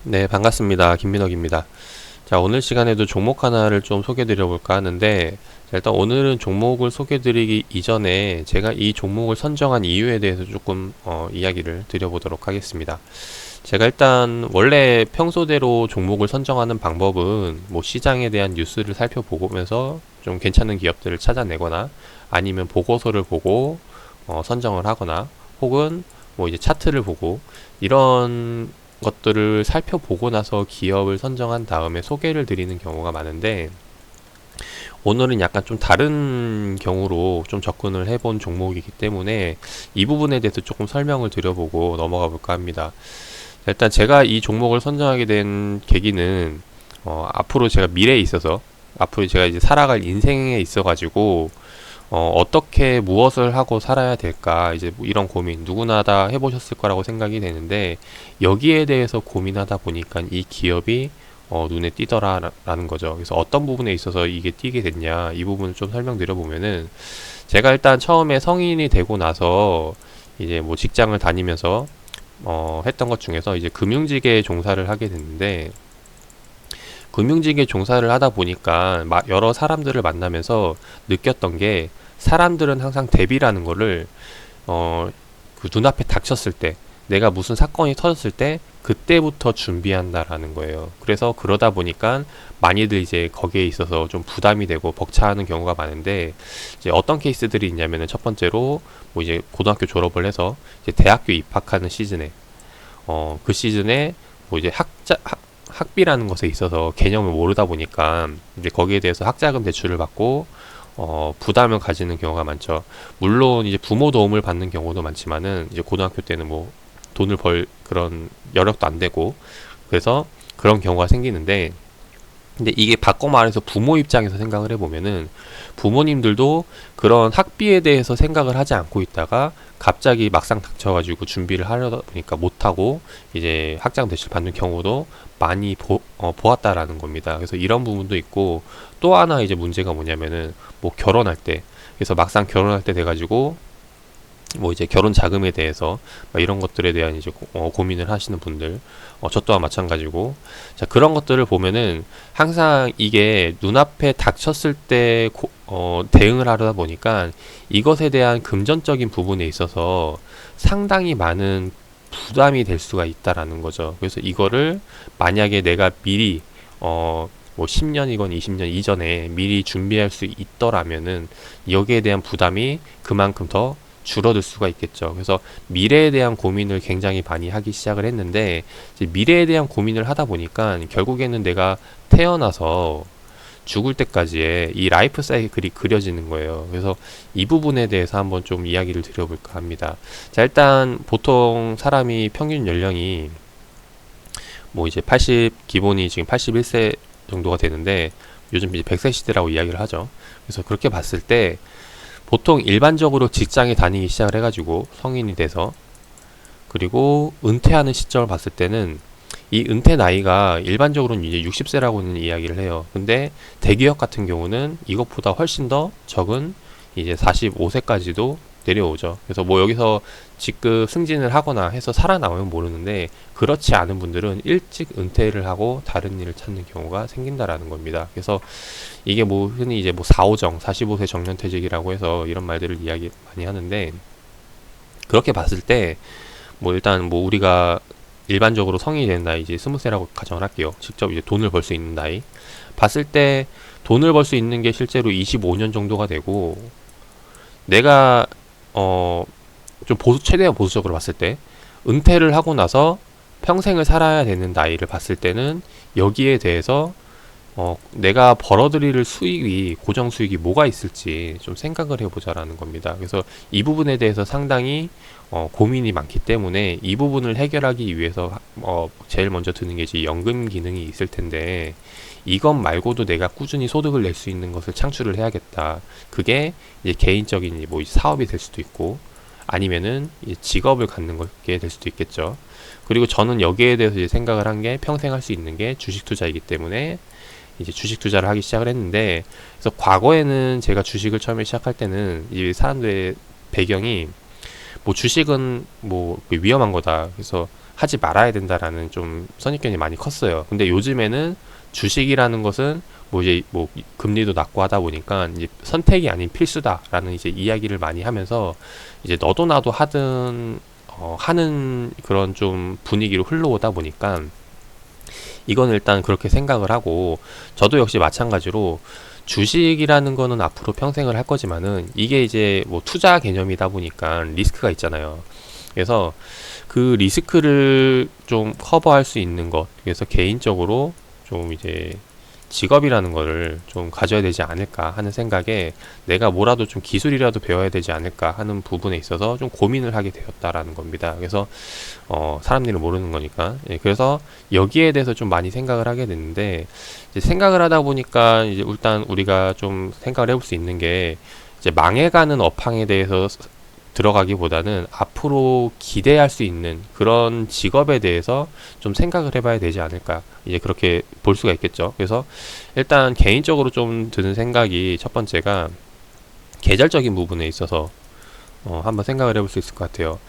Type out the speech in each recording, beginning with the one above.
네, 반갑습니다. 김민혁입니다. 자, 오늘 시간에도 종목 하나를 좀 소개해 드려 볼까 하는데, 자, 일단 오늘은 종목을 소개해 드리기 이전에 제가 이 종목을 선정한 이유에 대해서 조금 이야기를 드려보도록 하겠습니다. 제가 일단 원래 평소대로 종목을 선정하는 방법은 뭐 시장에 대한 뉴스를 살펴보면서 좀 괜찮은 기업들을 찾아내거나 아니면 보고서를 보고 선정을 하거나 혹은 뭐 이제 차트를 보고 이런 것들을 살펴보고 나서 기업을 선정한 다음에 소개를 드리는 경우가 많은데, 오늘은 약간 좀 다른 경우로 좀 접근을 해본 종목이기 때문에 이 부분에 대해서 조금 설명을 드려보고 넘어가 볼까 합니다. 일단 제가 이 종목을 선정하게 된 계기는 앞으로 제가 미래에 있어서 앞으로 제가 이제 살아갈 인생에 있어 가지고 어떻게 무엇을 하고 살아야 될까 이제 뭐 이런 고민 누구나 다 해보셨을 거라고 생각이 되는데, 여기에 대해서 고민하다 보니까 이 기업이 눈에 띄더라라는 거죠. 그래서 어떤 부분에 있어서 이게 띄게 됐냐 이 부분을 좀 설명드려 보면은, 제가 일단 처음에 성인이 되고 나서 이제 뭐 직장을 다니면서 했던 것 중에서 이제 금융직에 종사를 하게 됐는데, 금융직에 종사를 하다 보니까 여러 사람들을 만나면서 느꼈던 게, 사람들은 항상 대비라는 거를 그 눈앞에 닥쳤을 때, 내가 무슨 사건이 터졌을 때 그때부터 준비한다라는 거예요. 그래서 그러다 보니까 많이들 이제 거기에 있어서 좀 부담이 되고 벅차하는 경우가 많은데, 이제 어떤 케이스들이 있냐면은 첫 번째로 뭐 이제 고등학교 졸업을 해서 이제 대학교 입학하는 시즌에 그 시즌에 뭐 이제 학비라는 것에 있어서 개념을 모르다 보니까 이제 거기에 대해서 학자금 대출을 받고 부담을 가지는 경우가 많죠. 물론 이제 부모 도움을 받는 경우도 많지만은 이제 고등학교 때는 뭐 돈을 벌 그런 여력도 안 되고, 그래서 그런 경우가 생기는데, 근데 이게 바꿔 말해서 부모 입장에서 생각을 해보면은, 부모님들도 그런 학비에 대해서 생각을 하지 않고 있다가 갑자기 막상 닥쳐가지고 준비를 하려다 보니까 못하고 이제 학자금 대출 받는 경우도 많이 보았다라는 겁니다. 그래서 이런 부분도 있고, 또 하나 이제 문제가 뭐냐면은 뭐 결혼할 때, 그래서 막상 결혼할 때 돼가지고 뭐 이제 결혼 자금에 대해서 이런 것들에 대한 이제 고민을 하시는 분들, 저 또한 마찬가지고, 자, 그런 것들을 보면은 항상 이게 눈앞에 닥쳤을 때 대응을 하다 보니까 이것에 대한 금전적인 부분에 있어서 상당히 많은 부담이 될 수가 있다라는 거죠. 그래서 이거를 만약에 내가 미리 뭐 10년이건 20년 이전에 미리 준비할 수 있더라면은 여기에 대한 부담이 그만큼 더 줄어들 수가 있겠죠. 그래서 미래에 대한 고민을 굉장히 많이 하기 시작을 했는데, 이제 미래에 대한 고민을 하다 보니까 결국에는 내가 태어나서 죽을 때까지의 이 라이프 사이클이 그려지는 거예요. 그래서 이 부분에 대해서 한번 좀 이야기를 드려볼까 합니다. 자, 일단 보통 사람이 평균 연령이 뭐 이제 80, 기본이 지금 81세 정도가 되는데, 요즘 이제 100세 시대라고 이야기를 하죠. 그래서 그렇게 봤을 때 보통 일반적으로 직장에 다니기 시작을 해가지고 성인이 돼서, 그리고 은퇴하는 시점을 봤을 때는 이 은퇴 나이가 일반적으로는 이제 60세라고는 이야기를 해요. 근데 대기업 같은 경우는 이것보다 훨씬 더 적은 이제 45세까지도 내려오죠. 그래서 뭐 여기서 직급 승진을 하거나 해서 살아나오면 모르는데, 그렇지 않은 분들은 일찍 은퇴를 하고 다른 일을 찾는 경우가 생긴다라는 겁니다. 그래서 이게 뭐 흔히 이제 뭐 4.5정, 45세 정년퇴직이라고 해서 이런 말들을 이야기 많이 하는데, 그렇게 봤을 때 뭐 일단 뭐 우리가 일반적으로 성인이 된 나이 이제 20세라고 가정을 할게요. 직접 이제 돈을 벌 수 있는 나이 봤을 때, 돈을 벌 수 있는 게 실제로 25년 정도가 되고, 내가 좀 최대한 보수적으로 봤을 때 은퇴를 하고 나서 평생을 살아야 되는 나이를 봤을 때는 여기에 대해서 내가 벌어들일 수익이, 고정 수익이 뭐가 있을지 좀 생각을 해보자라는 겁니다. 그래서 이 부분에 대해서 상당히 고민이 많기 때문에 이 부분을 해결하기 위해서 제일 먼저 드는 게 이제 연금 기능이 있을 텐데, 이것 말고도 내가 꾸준히 소득을 낼 수 있는 것을 창출을 해야겠다. 그게 이제 개인적인 뭐 사업이 될 수도 있고, 아니면은 이제 직업을 갖는 게 될 수도 있겠죠. 그리고 저는 여기에 대해서 이제 생각을 한 게, 평생 할 수 있는 게 주식 투자이기 때문에 이제 주식 투자를 하기 시작을 했는데, 그래서 과거에는 제가 주식을 처음에 시작할 때는 이 사람들의 배경이 뭐 주식은 뭐 위험한 거다. 그래서 하지 말아야 된다라는 좀 선입견이 많이 컸어요. 근데 요즘에는 주식이라는 것은 뭐 이제 뭐 금리도 낮고 하다 보니까 이제 선택이 아닌 필수다라는 이제 이야기를 많이 하면서 이제 너도 나도 하는 그런 좀 분위기로 흘러오다 보니까 이건 일단 그렇게 생각을 하고, 저도 역시 마찬가지로 주식이라는 거는 앞으로 평생을 할 거지만은 이게 이제 뭐 투자 개념이다 보니까 리스크가 있잖아요. 그래서 그 리스크를 좀 커버할 수 있는 것, 그래서 개인적으로 좀 이제 직업이라는 거를 좀 가져야 되지 않을까 하는 생각에, 내가 뭐라도 좀 기술이라도 배워야 되지 않을까 하는 부분에 있어서 좀 고민을 하게 되었다라는 겁니다. 그래서 사람 일을 모르는 거니까. 예, 그래서 여기에 대해서 좀 많이 생각을 하게 됐는데, 이제 생각을 하다 보니까 이제 일단 우리가 좀 생각을 해볼 수 있는 게, 이제 망해가는 업황에 대해서 들어가기보다는 앞으로 기대할 수 있는 그런 직업에 대해서 좀 생각을 해봐야 되지 않을까, 이제 그렇게 볼 수가 있겠죠. 그래서 일단 개인적으로 좀 드는 생각이, 첫 번째가 계절적인 부분에 있어서 한번 생각을 해볼 수 있을 것 같아요.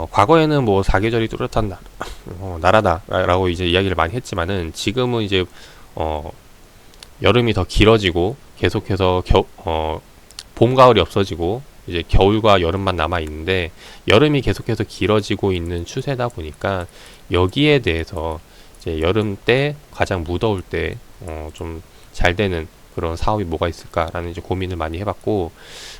과거에는 뭐 사계절이 뚜렷한 나라다라고 이제 이야기를 많이 했지만은, 지금은 이제 어, 여름이 더 길어지고 계속해서 봄, 가을이 없어지고 이제 겨울과 여름만 남아 있는데, 여름이 계속해서 길어지고 있는 추세다 보니까 여기에 대해서 이제 여름 때 가장 무더울 때 좀 잘 되는 그런 사업이 뭐가 있을까라는 이제 고민을 많이 해봤고,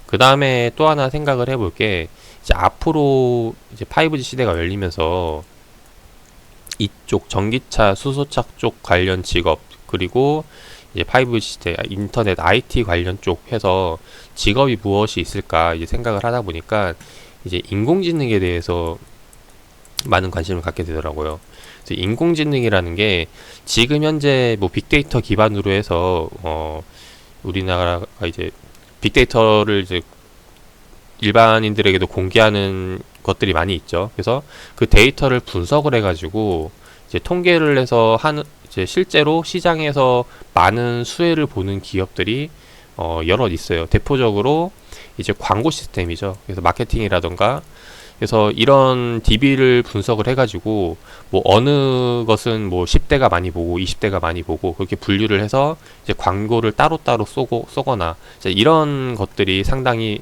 그 다음에 또 하나 생각을 해볼 게, 이제 앞으로 이제 5G 시대가 열리면서 이쪽 전기차, 수소차 쪽 관련 직업, 그리고 이제 5G 시대 인터넷 IT 관련 쪽 해서 직업이 무엇이 있을까 이제 생각을 하다 보니까, 이제 인공지능에 대해서 많은 관심을 갖게 되더라고요. 그래서 인공지능이라는 게 지금 현재 뭐 빅데이터 기반으로 해서 우리나라가 이제 빅데이터를 이제 일반인들에게도 공개하는 것들이 많이 있죠. 그래서 그 데이터를 분석을 해가지고 이제 통계를 해서 이제 실제로 시장에서 많은 수혜를 보는 기업들이 여럿 있어요. 대표적으로 이제 광고 시스템이죠. 그래서 마케팅이라던가, 그래서 이런 DB를 분석을 해가지고 뭐 어느 것은 뭐 10대가 많이 보고 20대가 많이 보고 그렇게 분류를 해서 이제 광고를 따로따로 쏘거나, 이제 이런 것들이 상당히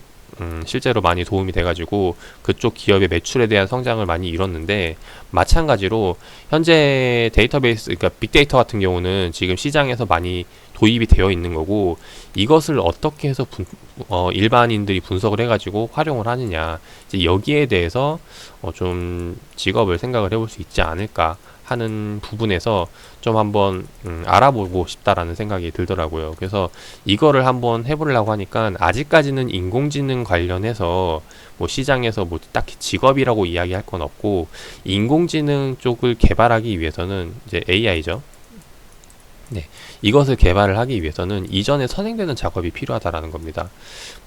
실제로 많이 도움이 돼가지고 그쪽 기업의 매출에 대한 성장을 많이 이뤘는데, 마찬가지로 현재 데이터베이스, 그러니까 빅데이터 같은 경우는 지금 시장에서 많이 도입이 되어 있는 거고, 이것을 어떻게 해서 일반인들이 분석을 해가지고 활용을 하느냐, 이제 여기에 대해서 좀 직업을 생각을 해볼 수 있지 않을까 하는 부분에서 좀 한번 알아보고 싶다라는 생각이 들더라고요. 그래서 이거를 한번 해보려고 하니까, 아직까지는 인공지능 관련해서 뭐 시장에서 뭐 딱히 직업이라고 이야기할 건 없고, 인공지능 쪽을 개발하기 위해서는 이제 AI죠. 네, 이것을 개발을 하기 위해서는 이전에 선행되는 작업이 필요하다라는 겁니다.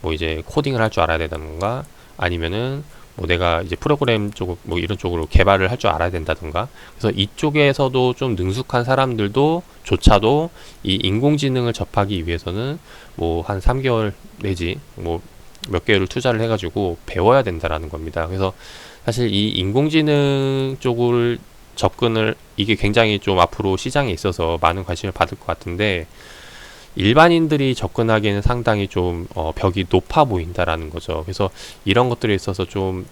뭐 이제 코딩을 할 줄 알아야 된다던가, 아니면은 뭐 내가 이제 프로그램 쪽, 뭐 이런 쪽으로 개발을 할 줄 알아야 된다던가. 그래서 이쪽에서도 좀 능숙한 사람들도 조차도 이 인공지능을 접하기 위해서는 뭐 한 3개월 내지 뭐 몇 개월을 투자를 해가지고 배워야 된다라는 겁니다. 그래서 사실 이 인공지능 쪽을 접근을, 이게 굉장히 좀 앞으로 시장에 있어서 많은 관심을 받을 것 같은데, 일반인들이 접근하기에는 상당히 좀 벽이 높아 보인다라는 거죠. 그래서 이런 것들에 있어서 좀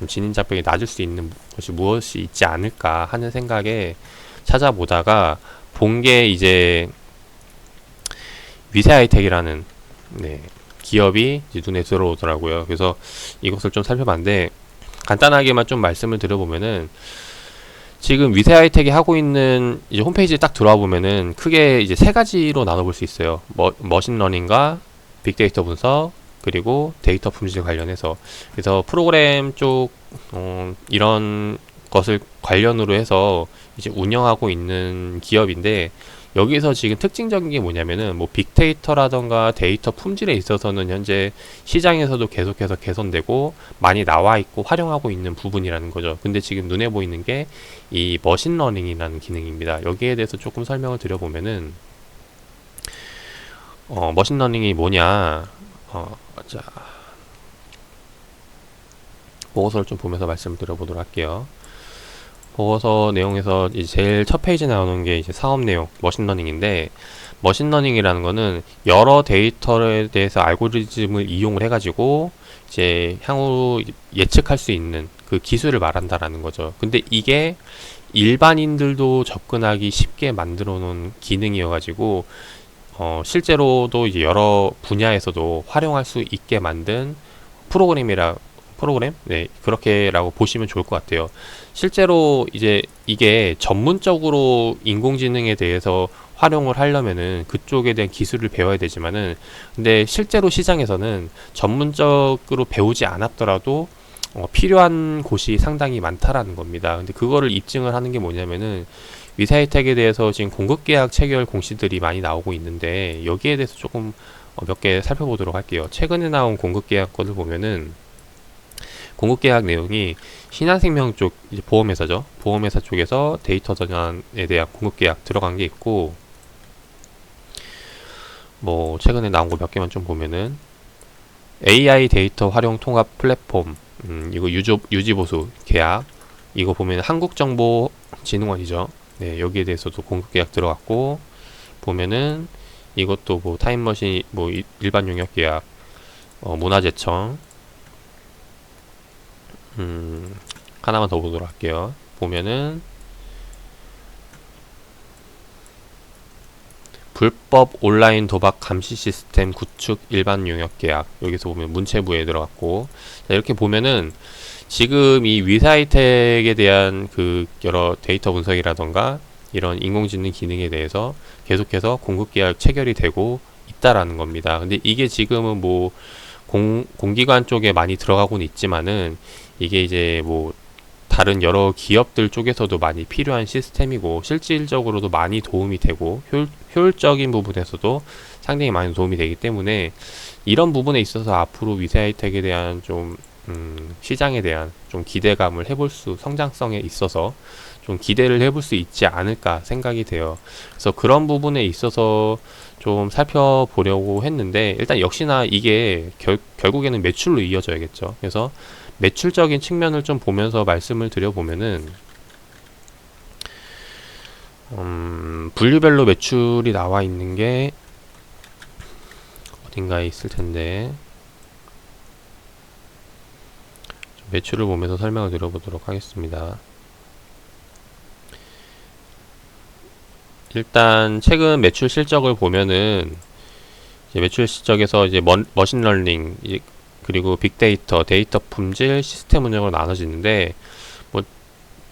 진입장벽이 낮을 수 있는 것이 무엇이 있지 않을까 하는 생각에 찾아보다가 본 게 이제 위세하이텍이라는, 네, 기업이 이제 눈에 들어오더라고요. 그래서 이것을 좀 살펴봤는데, 간단하게만 좀 말씀을 드려보면은, 지금 위세하이텍이 하고 있는 이제 홈페이지에 딱 들어와 보면은 크게 이제 세 가지로 나눠볼 수 있어요. 머신러닝과 빅데이터 분석, 그리고 데이터 품질 관련해서. 그래서 프로그램 쪽 이런 것을 관련으로 해서 이제 운영하고 있는 기업인데, 여기서 지금 특징적인 게 뭐냐면은 뭐 빅데이터라던가 데이터 품질에 있어서는 현재 시장에서도 계속해서 개선되고 많이 나와 있고 활용하고 있는 부분이라는 거죠. 근데 지금 눈에 보이는 게 이 머신러닝이라는 기능입니다. 여기에 대해서 조금 설명을 드려보면은, 머신러닝이 뭐냐, 자, 보고서를 좀 보면서 말씀을 드려보도록 할게요. 보고서 내용에서 이제 제일 첫 페이지에 나오는 게 이제 사업 내용, 머신러닝인데, 머신러닝이라는 거는 여러 데이터에 대해서 알고리즘을 이용을 해가지고 이제 향후 예측할 수 있는 그 기술을 말한다라는 거죠. 근데 이게 일반인들도 접근하기 쉽게 만들어 놓은 기능이어가지고 실제로도 이제 여러 분야에서도 활용할 수 있게 만든 프로그램이라 프로그램? 네, 그렇게라고 보시면 좋을 것 같아요. 실제로 이제 이게 전문적으로 인공지능에 대해서 활용을 하려면은 그쪽에 대한 기술을 배워야 되지만은 근데 실제로 시장에서는 전문적으로 배우지 않았더라도 필요한 곳이 상당히 많다라는 겁니다. 근데 그거를 입증을 하는 게 뭐냐면은 위사이텍에 대해서 지금 공급계약 체결 공시들이 많이 나오고 있는데 여기에 대해서 조금 몇 개 살펴보도록 할게요. 최근에 나온 공급계약권을 보면은 공급계약 내용이 신한생명 쪽 이제 보험회사죠. 보험회사 쪽에서 데이터 전환에 대한 공급계약 들어간 게 있고 뭐 최근에 나온 거 몇 개만 좀 보면은 AI 데이터 활용 통합 플랫폼 이거 유지보수 계약 이거 보면 한국정보진흥원이죠. 네, 여기에 대해서도 공급계약 들어갔고 보면은 이것도 뭐 타임머신 뭐 일반 용역 계약 문화재청 하나만 더 보도록 할게요. 보면은 불법 온라인 도박 감시 시스템 구축 일반 용역 계약 여기서 보면 문체부에 들어갔고 자, 이렇게 보면은 지금 이 위사이텍에 대한 그 여러 데이터 분석이라던가 이런 인공지능 기능에 대해서 계속해서 공급계약 체결이 되고 있다라는 겁니다. 근데 이게 지금은 뭐 공기관 쪽에 많이 들어가고는 있지만은 이게 이제 뭐 다른 여러 기업들 쪽에서도 많이 필요한 시스템이고 실질적으로도 많이 도움이 되고 효율적인 부분에서도 상당히 많이 도움이 되기 때문에 이런 부분에 있어서 앞으로 위사이텍에 대한 좀 시장에 대한 좀 기대감을 해볼 수 성장성에 있어서 좀 기대를 해볼 수 있지 않을까 생각이 돼요. 그래서 그런 부분에 있어서 좀 살펴보려고 했는데 일단 역시나 이게 결국에는 매출로 이어져야겠죠. 그래서 매출적인 측면을 좀 보면서 말씀을 드려보면은 분류별로 매출이 나와 있는 게 어딘가에 있을 텐데 매출을 보면서 설명을 드려보도록 하겠습니다. 일단 최근 매출 실적을 보면은 이제 매출 실적에서 이제 머신러닝 그리고 빅데이터, 데이터 품질, 시스템 운영으로 나눠지는데 뭐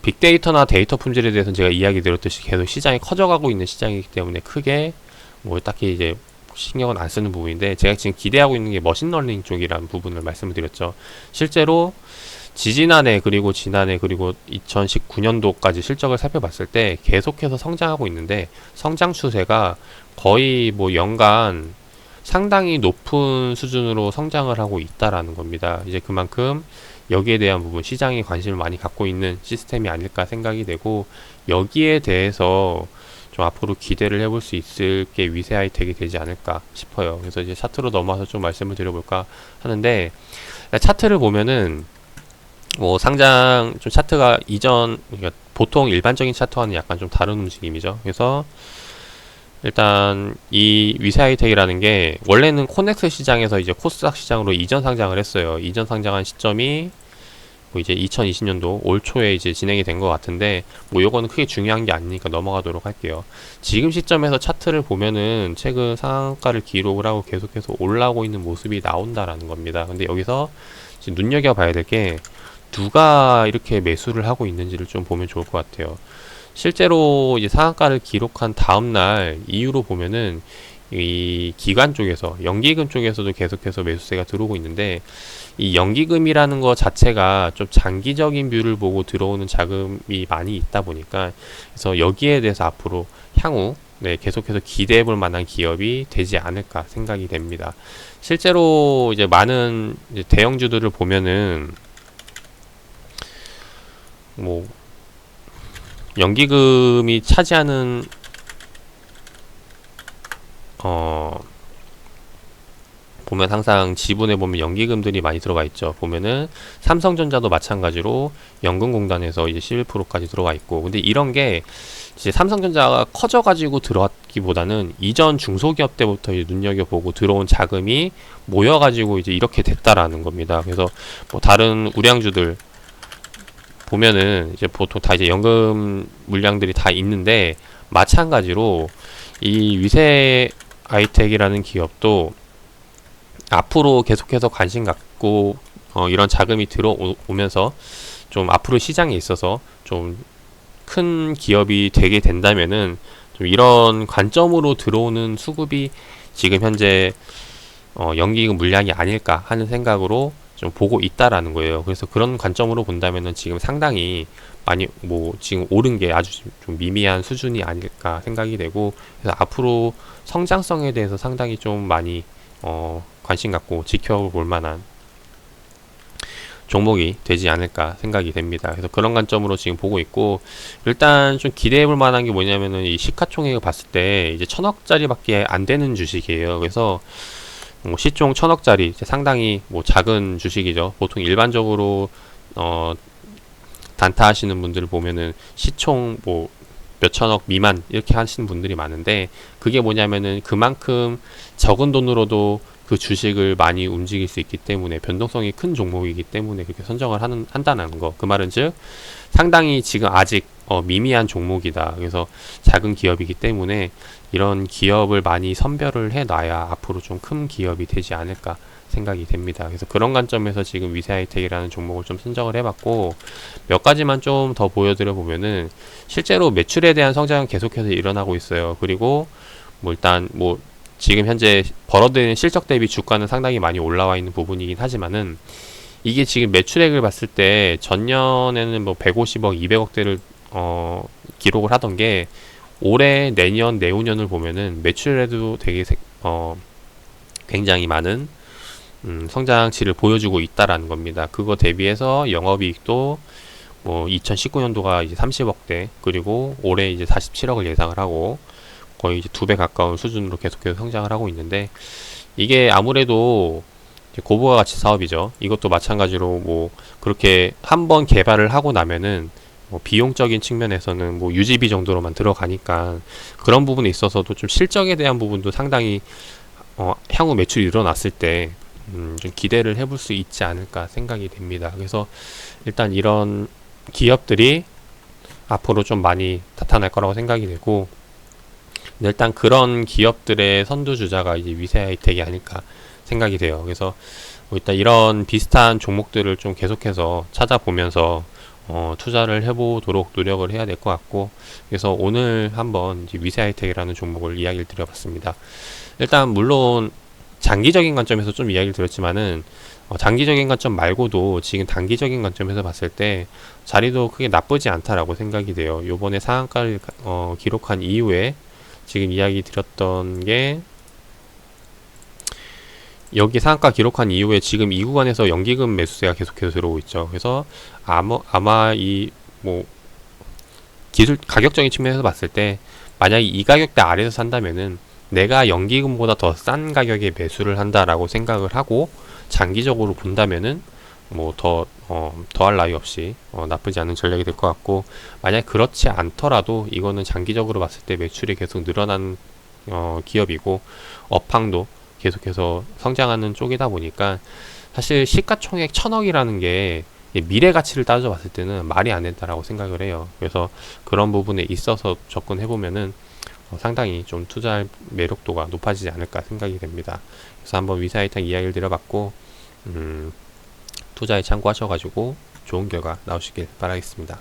빅데이터나 데이터 품질에 대해서는 제가 이야기 드렸듯이 계속 시장이 커져가고 있는 시장이기 때문에 크게 뭐 딱히 이제 신경은 안 쓰는 부분인데 제가 지금 기대하고 있는 게 머신러닝 쪽이라는 부분을 말씀을 드렸죠. 실제로 지지난해 그리고 지난해 그리고 2019년도까지 실적을 살펴봤을 때 계속해서 성장하고 있는데 성장 추세가 거의 뭐 연간 상당히 높은 수준으로 성장을 하고 있다라는 겁니다. 이제 그만큼 여기에 대한 부분 시장이 관심을 많이 갖고 있는 시스템이 아닐까 생각이 되고 여기에 대해서 좀 앞으로 기대를 해볼 수 있을 게 위사이텍이 되지 않을까 싶어요. 그래서 이제 차트로 넘어와서 좀 말씀을 드려볼까 하는데 차트를 보면은 뭐 상장 좀 차트가 그러니까 보통 일반적인 차트와는 약간 좀 다른 움직임이죠. 그래서 일단 이 위사이텍이라는 게 원래는 코넥스 시장에서 이제 코스닥 시장으로 이전 상장을 했어요. 이전 상장한 시점이 뭐 이제 2020년도 올 초에 이제 진행이 된 것 같은데 뭐 요거는 크게 중요한 게 아니니까 넘어가도록 할게요. 지금 시점에서 차트를 보면은 최근 상한가를 기록을 하고 계속해서 올라오고 있는 모습이 나온다라는 겁니다. 근데 여기서 지금 눈여겨봐야 될 게 누가 이렇게 매수를 하고 있는지를 좀 보면 좋을 것 같아요. 실제로 이제 상한가를 기록한 다음날 이후로 보면은 이 기관 쪽에서 연기금 쪽에서도 계속해서 매수세가 들어오고 있는데 이 연기금이라는 거 자체가 좀 장기적인 뷰를 보고 들어오는 자금이 많이 있다 보니까 그래서 여기에 대해서 앞으로 향후 계속해서 기대해 볼 만한 기업이 되지 않을까 생각이 됩니다. 실제로 이제 많은 이제 대형주들을 보면은 뭐 연기금이 차지하는 보면 항상 지분에 보면 연기금들이 많이 들어와 있죠. 보면은 삼성전자도 마찬가지로 연금공단에서 이제 11%까지 들어와 있고, 근데 이런 게 이제 삼성전자가 커져가지고 들어왔기보다는 이전 중소기업 때부터 이제 눈여겨보고 들어온 자금이 모여가지고 이제 이렇게 됐다라는 겁니다. 그래서 뭐 다른 우량주들 보면은 이제 보통 다 이제 연금 물량들이 다 있는데, 마찬가지로 이 위세 아이텍이라는 기업도 앞으로 계속해서 관심 갖고 이런 자금이 들어오면서 좀 앞으로 시장에 있어서 좀 큰 기업이 되게 된다면은 좀 이런 관점으로 들어오는 수급이 지금 현재 연기금 물량이 아닐까 하는 생각으로 좀 보고 있다라는 거예요. 그래서 그런 관점으로 본다면은 지금 상당히 많이 뭐 지금 오른 게 아주 좀 미미한 수준이 아닐까 생각이 되고, 그래서 앞으로 성장성에 대해서 상당히 좀 많이 관심 갖고 지켜볼 만한 종목이 되지 않을까 생각이 됩니다. 그래서 그런 관점으로 지금 보고 있고, 일단 좀 기대해 볼 만한 게 뭐냐면은 이 시가총액을 봤을 때 이제 1000억짜리밖에 안 되는 주식이에요. 그래서 뭐 시총 1000억짜리 상당히 뭐 작은 주식이죠. 보통 일반적으로 단타 하시는 분들을 보면은 시총 뭐 몇천억 미만 이렇게 하시는 분들이 많은데, 그게 뭐냐면은 그만큼 적은 돈으로도 그 주식을 많이 움직일 수 있기 때문에, 변동성이 큰 종목이기 때문에 그렇게 선정을 한다는 거. 그 말은 즉 상당히 지금 아직 미미한 종목이다. 그래서 작은 기업이기 때문에 이런 기업을 많이 선별을 해놔야 앞으로 좀 큰 기업이 되지 않을까 생각이 됩니다. 그래서 그런 관점에서 지금 위세하이텍이라는 종목을 좀 선정을 해봤고, 몇 가지만 좀 더 보여드려 보면은 실제로 매출에 대한 성장은 계속해서 일어나고 있어요. 그리고 뭐 일단 뭐 지금 현재 벌어들이는 실적 대비 주가는 상당히 많이 올라와 있는 부분이긴 하지만은, 이게 지금 매출액을 봤을 때 전년에는 뭐 150억, 200억대를 기록을 하던 게 올해, 내년, 내후년을 보면은 매출에도 되게 굉장히 많은 성장치를 보여주고 있다라는 겁니다. 그거 대비해서 영업이익도 뭐 2019년도가 이제 30억대, 그리고 올해 이제 47억을 예상을 하고 거의 이제 2배 가까운 수준으로 계속해서 성장을 하고 있는데, 이게 아무래도 고부가 가치 사업이죠. 이것도 마찬가지로 뭐 그렇게 한번 개발을 하고 나면은 뭐 비용적인 측면에서는 뭐 유지비 정도로만 들어가니까 그런 부분에 있어서도 좀 실적에 대한 부분도 상당히 향후 매출이 일어났을 때 좀 기대를 해볼 수 있지 않을까 생각이 됩니다. 그래서 일단 이런 기업들이 앞으로 좀 많이 나타날 거라고 생각이 되고, 일단 그런 기업들의 선두주자가 이제 위세하이텍이 아닐까 생각이 돼요. 그래서 뭐 일단 이런 비슷한 종목들을 좀 계속해서 찾아보면서 투자를 해보도록 노력을 해야 될 것 같고, 그래서 오늘 한번 이제 위세하이텍이라는 종목을 이야기를 드려봤습니다. 일단 물론 장기적인 관점에서 좀 이야기를 드렸지만은 장기적인 관점 말고도 지금 단기적인 관점에서 봤을 때 자리도 크게 나쁘지 않다라고 생각이 돼요. 요번에 상한가를 기록한 이후에 지금 이야기 드렸던 게, 여기 상한가 기록한 이후에 지금 이 구간에서 연기금 매수세가 계속해서 들어오고 있죠. 그래서 아마 이 뭐 기술 가격적인 측면에서 봤을 때 만약에 이 가격대 아래에서 산다면은 내가 연기금보다 더 싼 가격에 매수를 한다라고 생각을 하고 장기적으로 본다면은 뭐 더할 나위 없이 나쁘지 않은 전략이 될 것 같고, 만약 그렇지 않더라도 이거는 장기적으로 봤을 때 매출이 계속 늘어난 기업이고 업황도 계속해서 성장하는 쪽이다 보니까, 사실 시가총액 1000억이라는 게 미래 가치를 따져봤을 때는 말이 안 된다라고 생각을 해요. 그래서 그런 부분에 있어서 접근해보면은 상당히 좀 투자할 매력도가 높아지지 않을까 생각이 됩니다. 그래서 한번 위사이텍 이야기를 드려봤고, 투자에 참고하셔가지고 좋은 결과 나오시길 바라겠습니다.